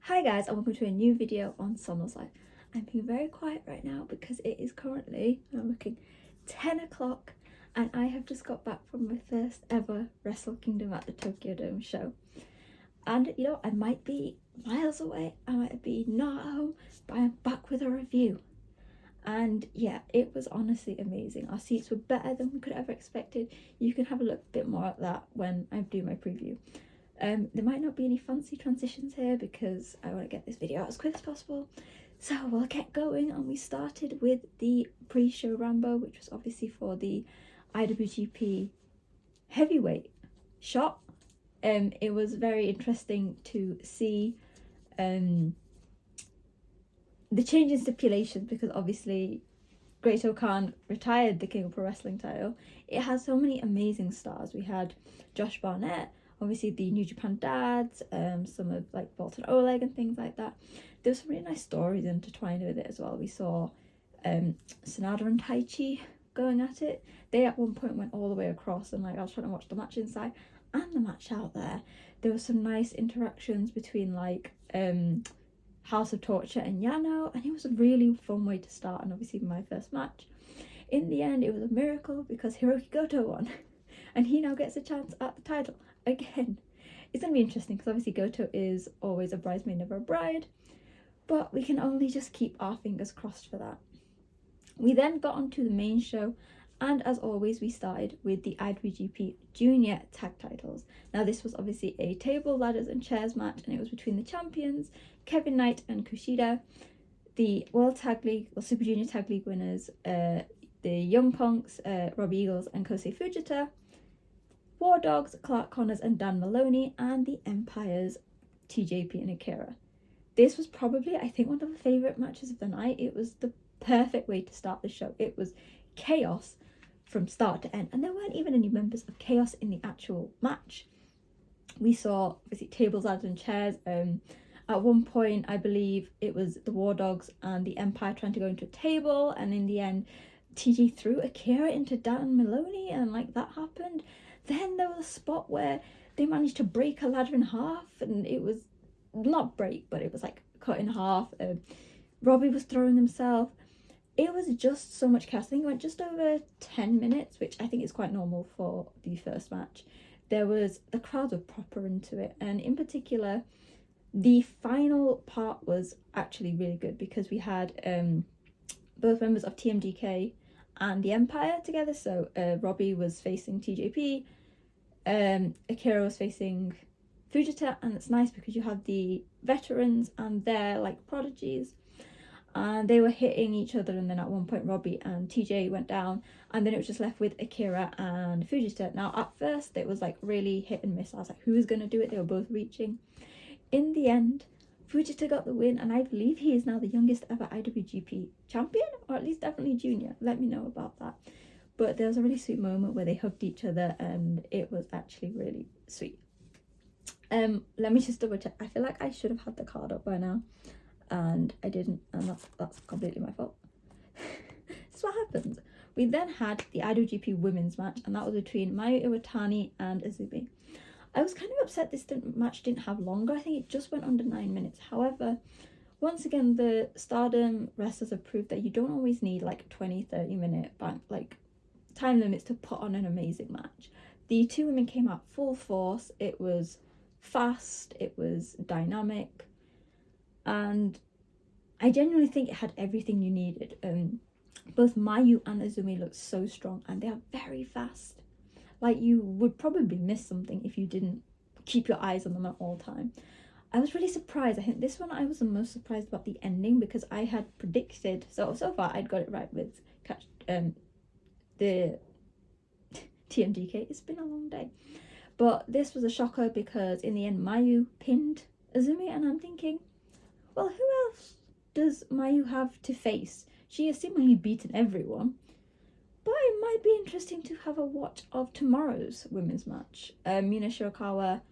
Hi guys, and welcome to a new video on Summer's Life. I'm being very quiet right now because it is currently, I'm looking, 10 o'clock and I have just got back from my first ever Wrestle Kingdom at the Tokyo Dome show. And you know, I might be miles away, I might be not at home, but I'm back with a review. And yeah, it was honestly amazing. Our seats were better than we could have ever expected. You can have a look a bit more at that when I do my preview. There might not be any fancy transitions here because I want to get this video out as quick as possible. So we'll get going, and we started with the pre-show Rambo, which was obviously for the IWGP heavyweight shot. It was very interesting to see the change in stipulations because obviously Great-O-Khan retired the King of Pro Wrestling title. It has so many amazing stars. We had Josh Barnett, obviously the New Japan dads, some of like Walter Oleg and things like that. There were some really nice stories intertwined with it as well. We saw Sanada and Taichi going at it. They at one point went all the way across, and like I was trying to watch the match inside and the match out there. There were some nice interactions between like House of Torture and Yano, and it was a really fun way to start, and obviously my first match. In the end, it was a miracle because Hiroki Goto won, and he now gets a chance at the title again. It's going to be interesting because obviously Goto is always a bridesmaid, never a bride, but we can only just keep our fingers crossed for that. We then got onto the main show, and as always we started with the IWGP Junior Tag Titles. Now this was obviously a table, ladders and chairs match, and it was between the champions Kevin Knight and Kushida, the World Tag League or Super Junior Tag League winners, the Young Punks, Rob Eagles and Kosei Fujita, War Dogs, Clark Connors and Dan Maloney, and the Empire's TJP and Akira. This was probably, I think, one of the favourite matches of the night. It was the perfect way to start the show. It was chaos from start to end, and there weren't even any members of Chaos in the actual match. We saw obviously tables, ladders and chairs. At one point, I believe it was the War Dogs and the Empire trying to go into a table, and in the end, TJ threw Akira into Dan Maloney, and like that happened. Then there was a spot where they managed to break a ladder in half, and it was not break, but it was like cut in half. Robbie was throwing himself. It was just so much chaos. I think it went just over 10 minutes, which I think is quite normal for the first match. The crowd were proper into it, and in particular, the final part was actually really good because we had both members of TMDK and the Empire together. So Robbie was facing TJP, Akira was facing Fujita, and it's nice because you have the veterans and they're like prodigies, and they were hitting each other, and then at one point Robbie and TJ went down, and then it was just left with Akira and Fujita. Now at first it was like really hit and miss. I was like, who is going to do it? They were both reaching. In the end, Fujita got the win, and I believe he is now the youngest ever IWGP champion, or at least definitely junior. Let me know about that. But there was a really sweet moment where they hugged each other, and it was actually really sweet. Let me just double check. I feel like I should have had the card up by now, and I didn't, and that's completely my fault. That's what happens. We then had the IWGP women's match, and that was between Mayu Iwatani and Azumi. I was kind of upset this match didn't have longer. I think it just went under 9 minutes. However, once again, the Stardom wrestlers have proved that you don't always need like 20-30 minute like time limits to put on an amazing match. The two women came out full force. It was fast, it was dynamic, and I genuinely think it had everything you needed. Both Mayu and Azumi looked so strong, and they are very fast. Like, you would probably miss something if you didn't keep your eyes on them at all time. I was really surprised. I think this one I was the most surprised about the ending, because I had predicted, so far I'd got it right with the TMDK. It's been a long day. But this was a shocker because in the end Mayu pinned Azumi, and I'm thinking, well, who else does Mayu have to face? She has seemingly beaten everyone. But it might be interesting to have a watch of tomorrow's women's match. Mina Shirakawa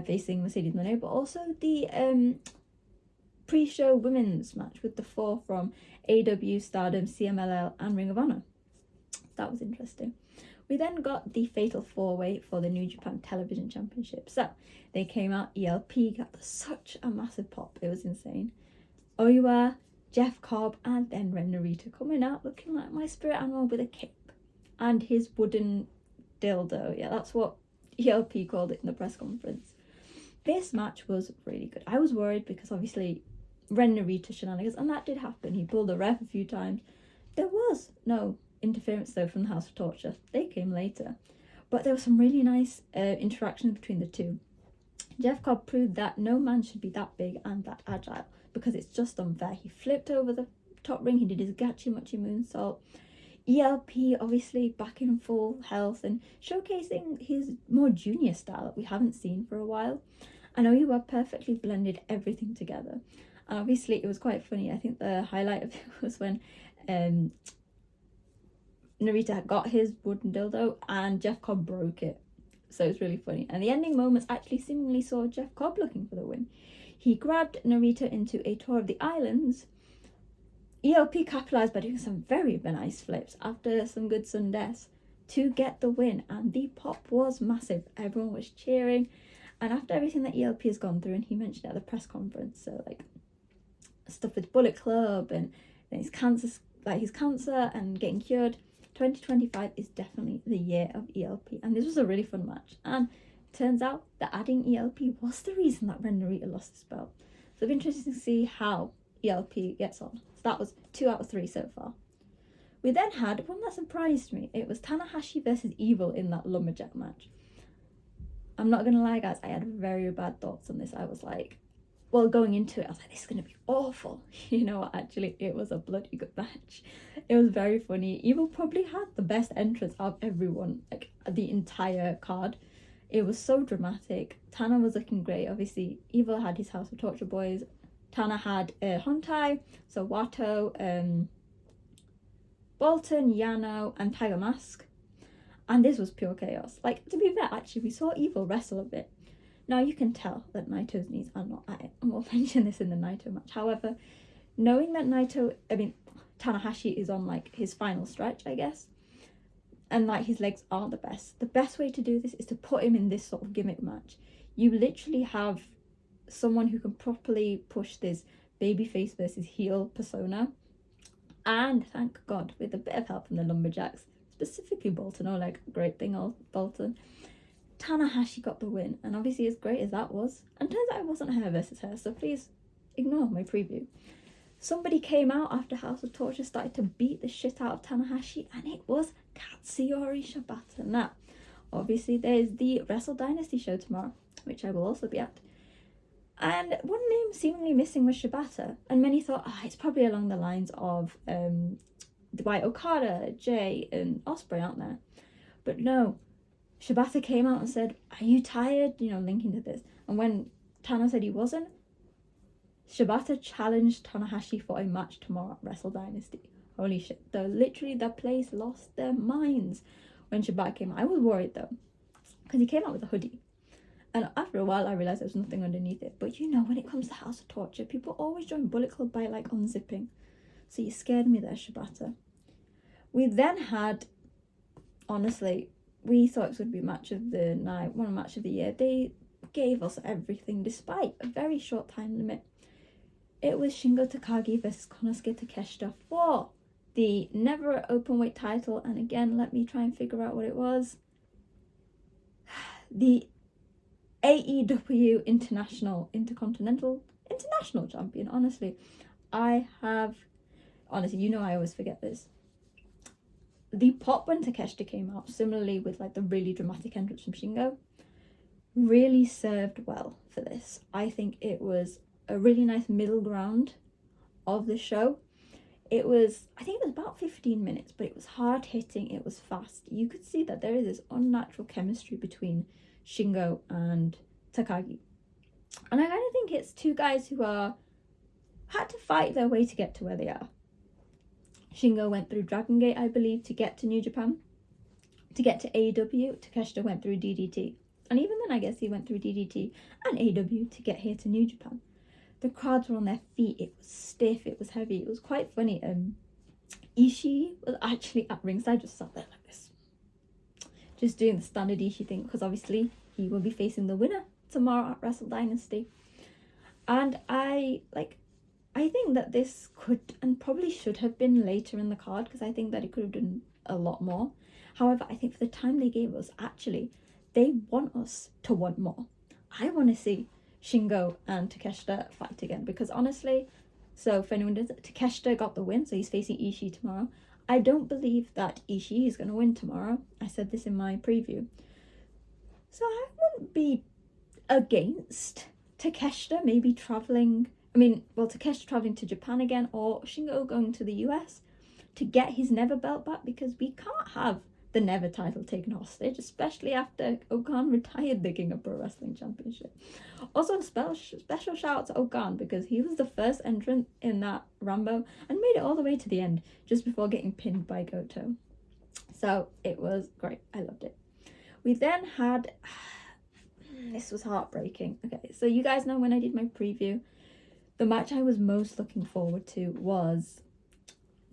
facing Mercedes Moné, but also the pre-show women's match with the four from AW, Stardom, CMLL and Ring of Honor. That was interesting. We then got the Fatal 4-Way for the New Japan Television Championship. So they came out, ELP got such a massive pop, it was insane. Oiwa, Jeff Cobb, and then Ren Narita coming out looking like my spirit animal with a cape and his wooden dildo. Yeah, that's what ELP called it in the press conference. This match was really good. I was worried because obviously Ren Narita shenanigans, and that did happen. He pulled the ref a few times. There was no interference though from the House of Torture. They came later. But there was some really nice interactions between the two. Jeff Cobb proved that no man should be that big and that agile because it's just unfair. He flipped over the top ring, he did his Gachi Mochi moonsault. ELP obviously back in full health and showcasing his more junior style that we haven't seen for a while. And Oiwa perfectly blended everything together. And obviously it was quite funny. I think the highlight of it was when Narita got his wooden dildo and Jeff Cobb broke it. So it's really funny. And the ending moments actually seemingly saw Jeff Cobb looking for the win. He grabbed Narita into a tour of the islands. ELP capitalized by doing some very nice flips after some good sundeaths to get the win. And the pop was massive. Everyone was cheering. And after everything that ELP has gone through, and he mentioned it at the press conference, so like stuff with Bullet Club and his cancer, and getting cured, 2025 is definitely the year of ELP. And this was a really fun match. And turns out that adding ELP was the reason that Ren Narita lost his belt. So it'll be interesting to see how ELP gets on. So that was 2 out of 3 so far. We then had one that surprised me. It was Tanahashi versus Evil in that lumberjack match. I'm not going to lie, guys, I had very bad thoughts on this. I was like, well, going into it, I was like, this is going to be awful. You know what, actually, it was a bloody good match. It was very funny. Evil probably had the best entrance of everyone, like the entire card. It was so dramatic. Tana was looking great. Obviously, Evil had his House of Torture boys. Tana had Hontai, so Wato, Bolton, Yano, and Tiger Mask. And this was pure chaos. Like, to be fair, actually, we saw Evil wrestle a bit. Now, you can tell that Naito's knees are not at it, and we'll mention this in the Naito match. However, knowing that Tanahashi is on, like, his final stretch, I guess, and, like, his legs are the best way to do this is to put him in this sort of gimmick match. You literally have someone who can properly push this babyface versus heel persona, and, thank God, with a bit of help from the Lumberjacks, specifically Bolton, great thing, old Bolton, Tanahashi got the win. And obviously, as great as that was, and turns out it wasn't hair versus hair, so please ignore my preview. Somebody came out after House of Torture started to beat the shit out of Tanahashi, and it was Katsuyori Shibata. Now, obviously, there's the Wrestle Dynasty show tomorrow, which I will also be at. And one name seemingly missing was Shibata, and many thought, it's probably along the lines of Dwight Okada, Jay, and Ospreay, aren't there? But no, Shibata came out and said, are you tired? Linking to this. And when Tana said he wasn't, Shibata challenged Tanahashi for a match tomorrow at Wrestle Dynasty. Holy shit. Literally, the place lost their minds when Shibata came out. I was worried, though, because he came out with a hoodie. And after a while, I realised there was nothing underneath it. But when it comes to House of Torture, people always join Bullet Club by, unzipping. So you scared me there, Shibata. We then had, honestly, we thought it would be match of the night, one match of the year. They gave us everything despite a very short time limit. It was Shingo Takagi versus Konosuke Takeshita for the never openweight title. And again, let me try and figure out what it was. The AEW International Champion. Honestly, I always forget this. The pop when Takeshita came out, similarly with the really dramatic entrance from Shingo, really served well for this. I think it was a really nice middle ground of the show. I think it was about 15 minutes, but it was hard hitting, it was fast. You could see that there is this unnatural chemistry between Shingo and Takagi. And I kind of think it's two guys who had to fight their way to get to where they are. Shingo went through Dragon Gate, I believe, to get to New Japan. To get to AEW, Takeshita went through DDT. And even then, I guess he went through DDT and AEW to get here to New Japan. The crowds were on their feet. It was stiff. It was heavy. It was quite funny. Ishii was actually at ringside, just sat there like this. just doing the standard Ishii thing, because obviously he will be facing the winner tomorrow at Wrestle Dynasty. And I think that this could and probably should have been later in the card, because I think that it could have done a lot more. However, I think for the time they gave us, actually, they want us to want more. I want to see Shingo and Takeshita fight again, because honestly, so if anyone does it, Takeshita got the win, so he's facing Ishii tomorrow. I don't believe that Ishii is going to win tomorrow. I said this in my preview. So I wouldn't be against Takeshita maybe travelling, Takeshita travelling to Japan again, or Shingo going to the US to get his Never belt back, because we can't have the Never title taken hostage, especially after Okan retired the King of Pro Wrestling Championship. Also, special shout out to Okan, because he was the first entrant in that Rambo and made it all the way to the end just before getting pinned by Goto. So it was great. I loved it. We then had, this was heartbreaking. Okay, so you guys know when I did my preview, the match I was most looking forward to was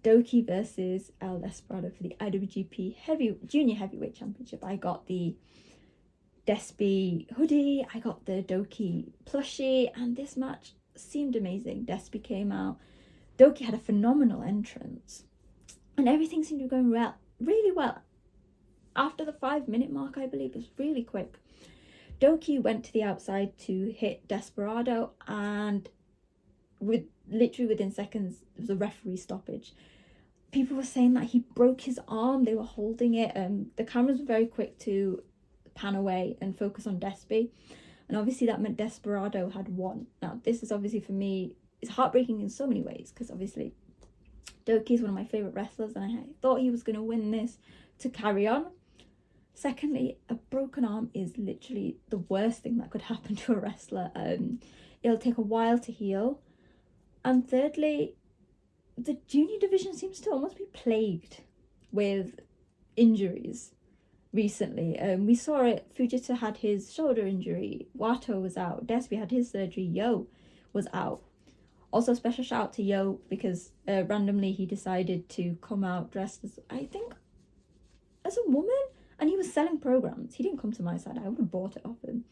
Doki versus El Desperado for the IWGP Junior Heavyweight Championship. I got the Despy hoodie, I got the Doki plushie, and this match seemed amazing. Despy came out, Doki had a phenomenal entrance, and everything seemed to be going really well. After the 5-minute mark, I believe, it was really quick. Doki went to the outside to hit Desperado, and literally within seconds, there was a referee stoppage. People were saying that he broke his arm, they were holding it, the cameras were very quick to pan away and focus on Despy, and obviously that meant Desperado had won. Now this is obviously, for me, it's heartbreaking in so many ways, because obviously Doki is one of my favourite wrestlers, and I thought he was going to win this to carry on. Secondly, a broken arm is literally the worst thing that could happen to a wrestler. It'll take a while to heal. And thirdly, the junior division seems to almost be plagued with injuries recently. We saw it, Fujita had his shoulder injury, Wato was out, Despy had his surgery, Yo was out. Also, special shout out to Yo, because randomly he decided to come out dressed as, I think, as a woman, and he was selling programs. He didn't come to my side, I would have bought it off him.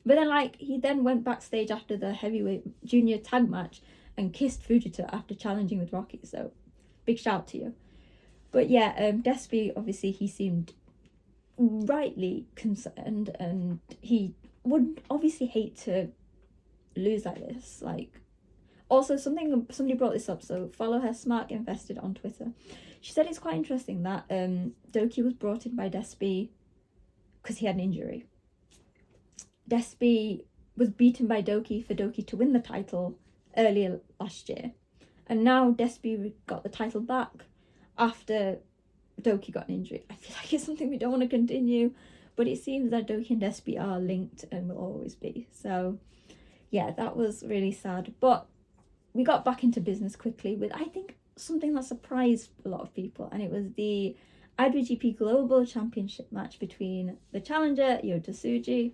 But then, he then went backstage after the heavyweight junior tag match and kissed Fujita after challenging with Rocky. So, big shout to you. But yeah, Despy, obviously, he seemed rightly concerned, and he would obviously hate to lose like this. Also, somebody brought this up, so follow her, Smart Invested, on Twitter. She said it's quite interesting that Doki was brought in by Despy because he had an injury. Despy was beaten by Doki for Doki to win the title earlier last year, and now Despy got the title back after Doki got an injury. I feel like it's something we don't want to continue, but it seems that Doki and Despy are linked and will always be. So yeah, that was really sad, but we got back into business quickly with, I think, something that surprised a lot of people, and it was the IWGP Global Championship match between the challenger Yota Tsuji,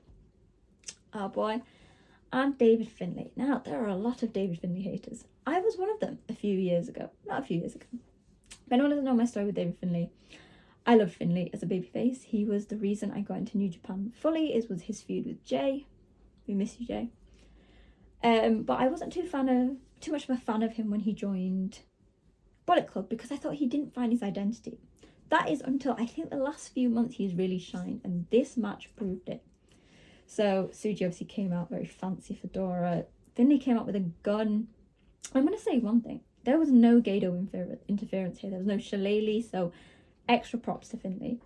our boy, and David Finley. Now, there are a lot of David Finley haters. I was one of them not a few years ago. If anyone doesn't know my story with David Finley, I love Finley as a babyface. He was the reason I got into New Japan fully. It was his feud with Jay. We miss you, Jay. But I wasn't too much of a fan of him when he joined Bullet Club, because I thought he didn't find his identity. That is until I think the last few months he's really shined, and this match proved it. So Suji obviously came out very fancy fedora. Finley came out with a gun. I'm going to say one thing. There was no Gato interference here. There was no shillelagh, so extra props to Finley.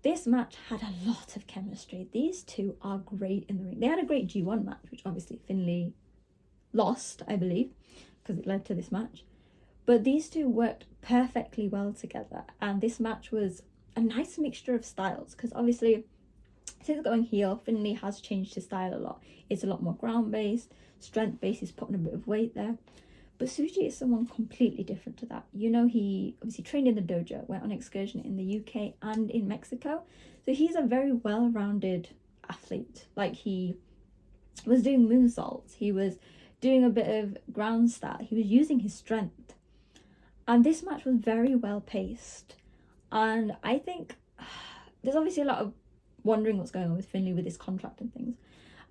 This match had a lot of chemistry. These two are great in the ring. They had a great G1 match, which obviously Finley lost, I believe, because it led to this match. But these two worked perfectly well together, and this match was a nice mixture of styles, because obviously, since going heel, Finley has changed his style a lot. It's a lot more ground-based, strength-based, he's putting a bit of weight there. But Suji is someone completely different to that. You know, he obviously trained in the dojo, went on excursion in the UK and in Mexico. So he's a very well-rounded athlete. He was doing moonsaults, he was doing a bit of ground style, he was using his strength. And this match was very well paced. And I think there's obviously a lot of wondering what's going on with Finley with his contract and things.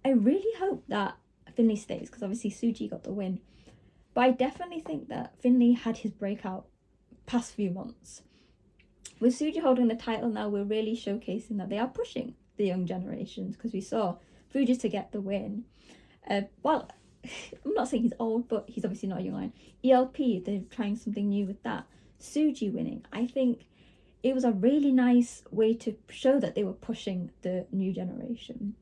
I really hope that Finley stays, because obviously Suji got the win. But I definitely think that Finley had his breakout past few months. With Suji holding the title now, we're really showcasing that they are pushing the young generations, because we saw Fuji to get the win. Well, I'm not saying he's old, but he's obviously not a young lion. ELP, they're trying something new with that. Suji winning, I think it was a really nice way to show that they were pushing the new generation.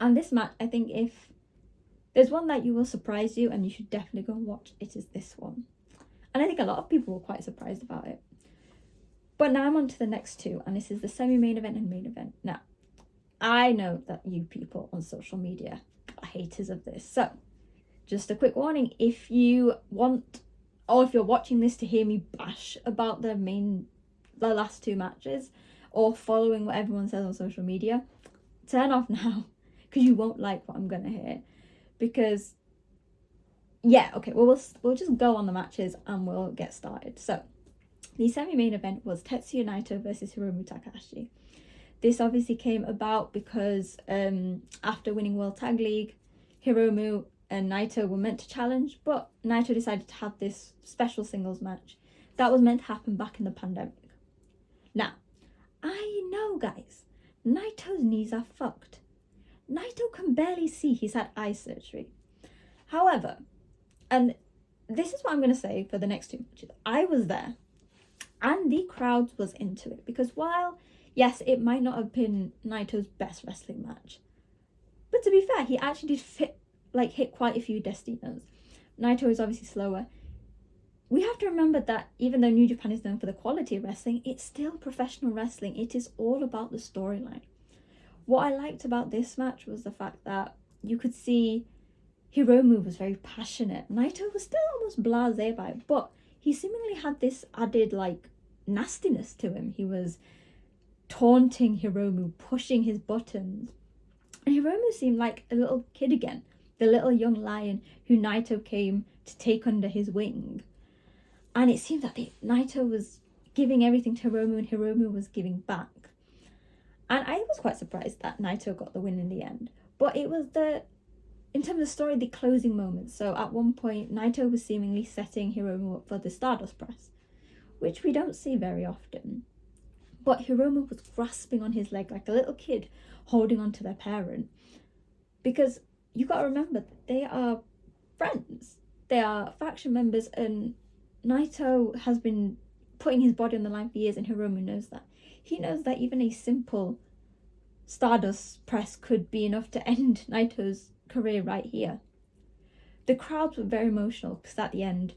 And this match, I think if there's one that you will surprise you and you should definitely go and watch, it is this one. And I think a lot of people were quite surprised about it. But now I'm on to the next two, and this is the semi-main event and main event. Now, I know that you people on social media are haters of this. So, just a quick warning, if you want, or if you're watching this to hear me bash about the last two matches, or following what everyone says on social media, turn off now, because you won't like what I'm going to hear. Because, yeah, okay, well, we'll just go on the matches and we'll get started. So, the semi-main event was Tetsuya Naito versus Hiromu Takahashi. This obviously came about because after winning World Tag League, Hiromu and Naito were meant to challenge, but Naito decided to have this special singles match that was meant to happen back in the pandemic. Now, I know, guys, Naito's knees are fucked. Naito can barely see, he's had eye surgery. However, and this is what I'm going to say for the next two matches, I was there, and the crowd was into it, because while, yes, it might not have been Naito's best wrestling match, but to be fair, he actually did hit quite a few destinos. Naito is obviously slower. We have to remember that even though New Japan is known for the quality of wrestling, it's still professional wrestling. It is all about the storyline. What I liked about this match was the fact that you could see Hiromu was very passionate. Naito was still almost blasé by it, but he seemingly had this added, nastiness to him. He was taunting Hiromu, pushing his buttons. And Hiromu seemed like a little kid again, the little young lion who Naito came to take under his wing. And it seemed that Naito was giving everything to Hiromu and Hiromu was giving back. And I was quite surprised that Naito got the win in the end. But it was in terms of story, the closing moments. So at one point, Naito was seemingly setting Hiromu up for the Stardust Press, which we don't see very often. But Hiromu was grasping on his leg like a little kid holding on to their parent. Because you got to remember, they are friends. They are faction members, and Naito has been putting his body on the line for years, and Hiromu knows that. He knows that even a simple Stardust Press could be enough to end Naito's career right here. The crowds were very emotional because at the end,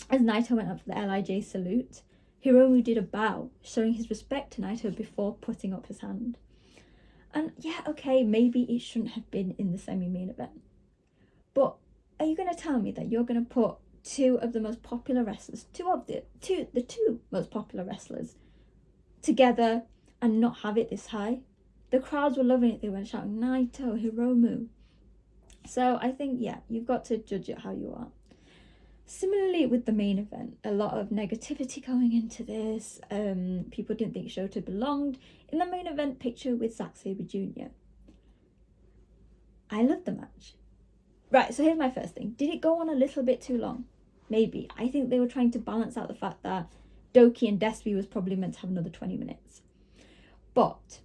as Naito went up for the LIJ salute, Hiromu did a bow, showing his respect to Naito before putting up his hand. And yeah, okay, maybe it shouldn't have been in the semi-main event. But are you going to tell me that you're going to put two of the most popular wrestlers, the two most popular wrestlers together and not have it this high? The crowds were loving it. They were shouting, Naito, Hiromu. So I think, yeah, you've got to judge it how you are. Similarly with the main event, a lot of negativity going into this. People didn't think Shota belonged in the main event picture with Zack Sabre Jr. I loved the match. Right, so here's my first thing. Did it go on a little bit too long? Maybe. I think they were trying to balance out the fact that Doki and Despy was probably meant to have another 20 minutes. But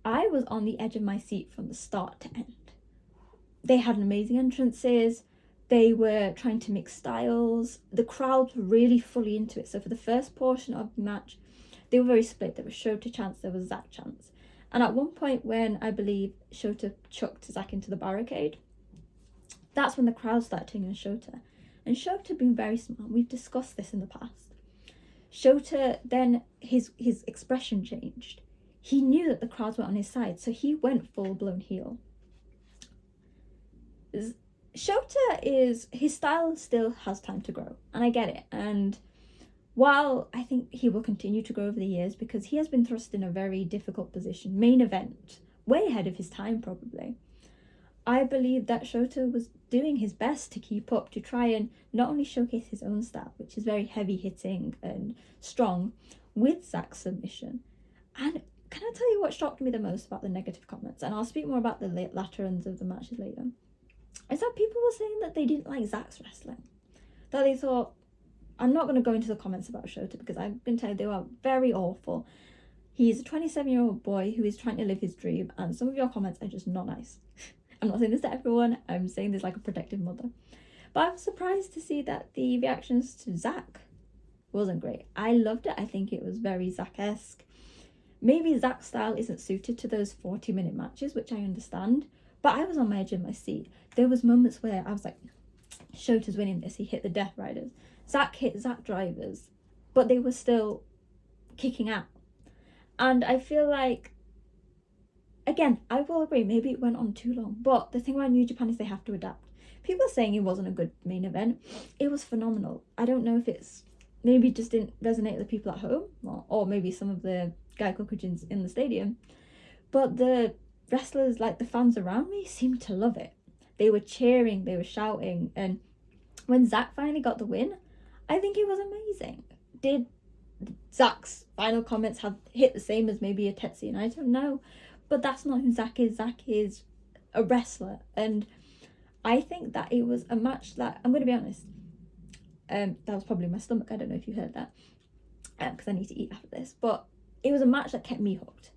I was on the edge of my seat from the start to end. They had amazing entrances. They were trying to mix styles. The crowd were really fully into it. So for the first portion of the match, they were very split. There was Shota chants, there was Zack chants. And at one point when I believe Shota chucked Zack into the barricade, that's when the crowd started turning on Shota. And Shota being very smart, we've discussed this in the past. Shota, then his expression changed. He knew that the crowds were on his side, so he went full-blown heel. Shota his style still has time to grow, and I get it. And while I think he will continue to grow over the years because he has been thrust in a very difficult position, main event, way ahead of his time probably, I believe that Shota was doing his best to keep up, to try and not only showcase his own style, which is very heavy hitting and strong, with Zack's submission, And can I tell you what shocked me the most about the negative comments? And I'll speak more about the latter ends of the matches later. Is that people were saying that they didn't like Zack's wrestling. That they thought, I'm not going to go into the comments about Shota because I've been told they were very awful. He's a 27-year-old boy who is trying to live his dream, and some of your comments are just not nice. I'm not saying this to everyone, I'm saying this like a protective mother. But I was surprised to see that the reactions to Zack wasn't great. I loved it. I think it was very Zack-esque. Maybe Zack's style isn't suited to those 40-minute matches, which I understand, but I was on my edge of my seat. There was moments where I was like, Shota's winning this. He hit the Death Riders. Zack hit Zack Drivers, but they were still kicking out. And I feel like, again, I will agree, maybe it went on too long, but the thing about New Japan is they have to adapt. People are saying it wasn't a good main event. It was phenomenal. I don't know if it's, maybe it just didn't resonate with the people at home, or maybe some of the Gaikokujins in the stadium, but the wrestlers, like the fans around me, seemed to love it. They were cheering, they were shouting, and when Zack finally got the win, I think it was amazing. Did Zack's final comments have hit the same as maybe a Tetsuya Naito? No, but that's not who Zack is. Zack is a wrestler, and I think that it was a match that, I'm going to be honest, that was probably my stomach, I don't know if you heard that, because I need to eat after this, but it was a match that kept me hooked.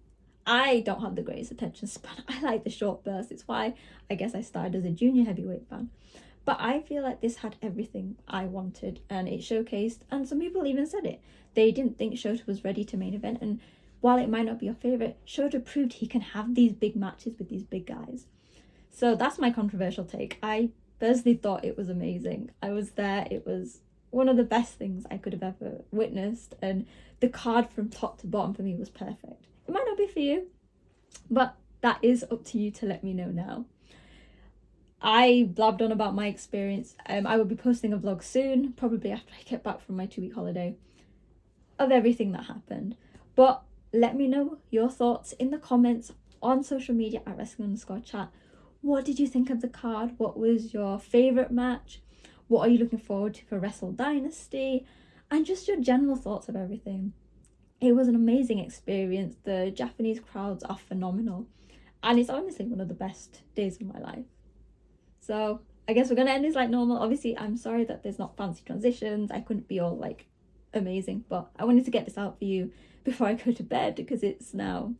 I don't have the greatest attention span. I like the short bursts. It's why I guess I started as a junior heavyweight fan. But I feel like this had everything I wanted, and it showcased, and some people even said it. They didn't think Shota was ready to main event, and while it might not be your favourite, Shota proved he can have these big matches with these big guys. So that's my controversial take. I personally thought it was amazing. I was there. It was one of the best things I could have ever witnessed, and the card from top to bottom for me was perfect. It might not be for you, but that is up to you to let me know now. I blabbed on about my experience. I will be posting a vlog soon, probably after I get back from my 2-week holiday, of everything that happened. But let me know your thoughts in the comments on social media at wrestling_chat. What did you think of the card? What was your favourite match? What are you looking forward to for Wrestle Dynasty? And just your general thoughts of everything. It was an amazing experience. The Japanese crowds are phenomenal. And it's honestly one of the best days of my life. So I guess we're going to end this like normal. Obviously, I'm sorry that there's not fancy transitions. I couldn't be all like amazing, but I wanted to get this out for you before I go to bed because it's now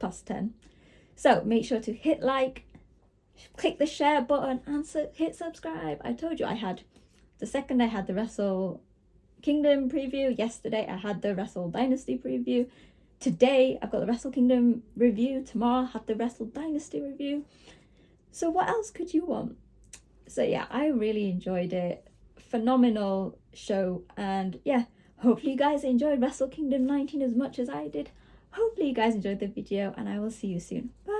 10:30. So make sure to hit like, click the share button, and hit subscribe. I told you I had the Wrestle Kingdom preview. Yesterday I had the Wrestle Dynasty preview. Today I've got the Wrestle Kingdom review. Tomorrow I have the Wrestle Dynasty review. So what else could you want? So yeah, I really enjoyed it. Phenomenal show, and yeah, hopefully you guys enjoyed Wrestle Kingdom 19 as much as I did. Hopefully you guys enjoyed the video, and I will see you soon. Bye.